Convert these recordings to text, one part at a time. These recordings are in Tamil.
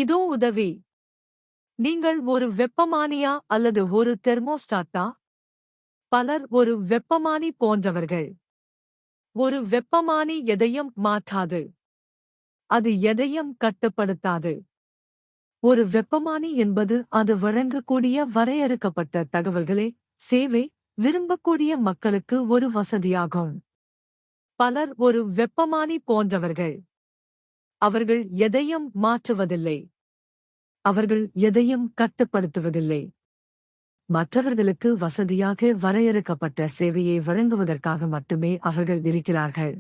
இதோ உதவி. நீங்கள் ஒரு வெப்பமானியா அல்லது ஒரு தெர்மோஸ்டாட்டா? பலர் ஒரு வெப்பமானி போன்றவர்கள். ஒரு வெப்பமானி எதையும் மாற்றாது. அது எதையும் கட்டுப்படுத்தாது. ஒரு வெப்பமானி என்பது அது வழங்கக்கூடிய வரையறுக்கப்பட்ட தகவல்களே சேவை விரும்பக்கூடிய மக்களுக்கு ஒரு வசதியாகும். பலர் ஒரு வெப்பமானி போன்றவர்கள். அவர்கள் எதையும் மாற்றுவதில்லை. அவர்கள் எதையும் கட்டுப்படுத்துவதில்லை. மற்றவர்களுக்கு வசதியாக வரையறுக்கப்பட்ட சேவையை வழங்குவதற்காக மட்டுமே அவர்கள் இருக்கிறார்கள்.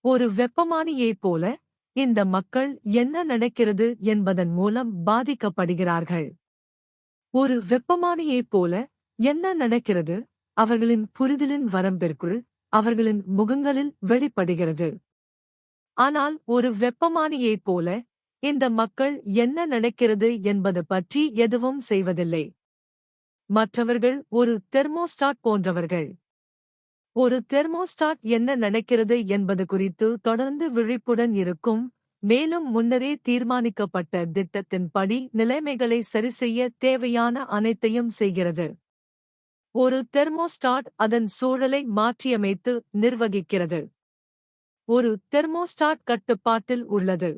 ஒரு வெப்பமானியைப் போல இந்த மக்கள் என்ன நடக்கிறது என்பதன் மூலம் பாதிக்கப்படுகிறார்கள். ஒரு வெப்பமானியைப் போல என்ன நடக்கிறது அவர்களின் புரிதலின் வரம்பிற்குள் அவர்களின் முகங்களில் வெளிப்படுகிறது. ஆனால் ஒரு வெப்பமானியைப் போல இந்த மக்கள் என்ன நடக்கிறது என்பது பற்றி எதுவும் செய்வதில்லை. மற்றவர்கள் ஒரு தெர்மோஸ்டாட் போன்றவர்கள். ஒரு தெர்மோஸ்டாட் என்ன நடக்கிறது என்பது குறித்து தொடர்ந்து விழிப்புடன் இருக்கும், மேலும் முன்னரே தீர்மானிக்கப்பட்ட திட்டத்தின்படி நிலைமைகளை சரிசெய்ய தேவையான அனைத்தையும் செய்கிறது. ஒரு தெர்மோஸ்டாட் அதன் சூழலை மாற்றியமைத்து நிர்வகிக்கிறது. ஒரு தெர்மோஸ்டாட் கட்டுப்பாட்டில் உள்ளது.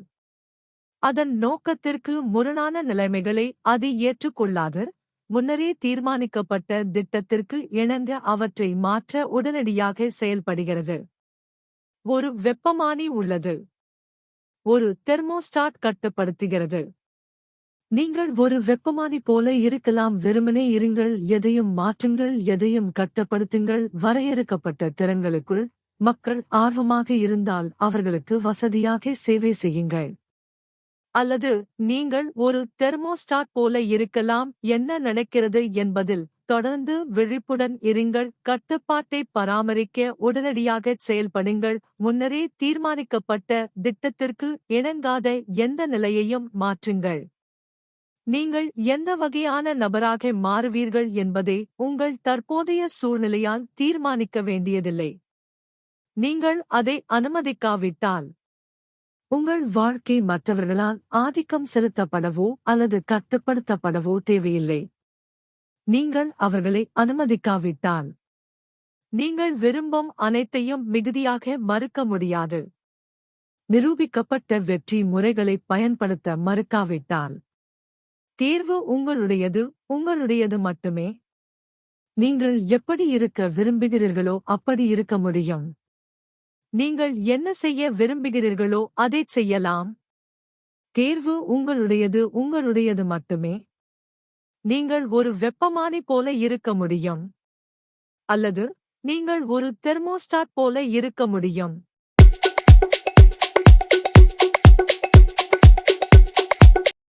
அதன் நோக்கத்திற்கு முரணான நிலைமைகளை அது ஏற்றுக்கொள்ளாது. முன்னரே தீர்மானிக்கப்பட்ட திட்டத்திற்கு இணங்க அவற்றை மாற்ற உடனடியாக செயல்படுகிறது. ஒரு வெப்பமானி உள்ளது. ஒரு தெர்மோஸ்டாட் கட்டுப்படுத்துகிறது. நீங்கள் ஒரு வெப்பமானி போல இருக்கலாம். வெறுமனே இருங்கள், எதையும் மாற்றுங்கள், எதையும் கட்டுப்படுத்துங்கள். வரையறுக்கப்பட்ட திறன்களுக்குள் மக்கள் ஆர்வமாக இருந்தால் அவர்களுக்கு வசதியாக சேவை செய்யுங்கள். அல்லது நீங்கள் ஒரு தெர்மோஸ்டாட் போல இருக்கலாம். என்ன நடக்கிறது என்பதில் தொடர்ந்து விழிப்புடன் இருங்கள். கட்டுப்பாட்டை பராமரிக்க உடனடியாக செயல்படுங்கள். முன்னரே தீர்மானிக்கப்பட்ட திட்டத்திற்கு இணங்காத எந்த நிலையையும் மாற்றுங்கள். நீங்கள் எந்த வகையான நபராக மாறுவீர்கள் என்பதை உங்கள் தற்போதைய சூழ்நிலையால் தீர்மானிக்க வேண்டியதில்லை. நீங்கள் அதை அனுமதிக்காவிட்டால் உங்கள் வாழ்க்கை மற்றவர்களால் ஆதிக்கம் செலுத்தப்படவோ அல்லது கட்டுப்படுத்தப்படவோ தேவையில்லை. நீங்கள் அவர்களை அனுமதிக்காவிட்டால் நீங்கள் விரும்பும் அனைத்தையும் மிகுதியாக மறுக்க முடியாது. நிரூபிக்கப்பட்ட வெற்றி முறைகளை பயன்படுத்த மறுக்காவிட்டால் தேர்வு உங்களுடையது, உங்களுடையது மட்டுமே. நீங்கள் எப்படி இருக்க விரும்புகிறீர்களோ அப்படி இருக்க முடியும். நீங்கள் என்ன செய்ய விரும்புகிறீர்களோ அதைச் செய்யலாம். தேர்வு உங்களுடையது, உங்களுடையது மட்டுமே. நீங்கள் ஒரு வெப்பமானி போல இருக்க முடியும். அல்லது நீங்கள் ஒரு தெர்மோஸ்டாட் போல இருக்க முடியும்.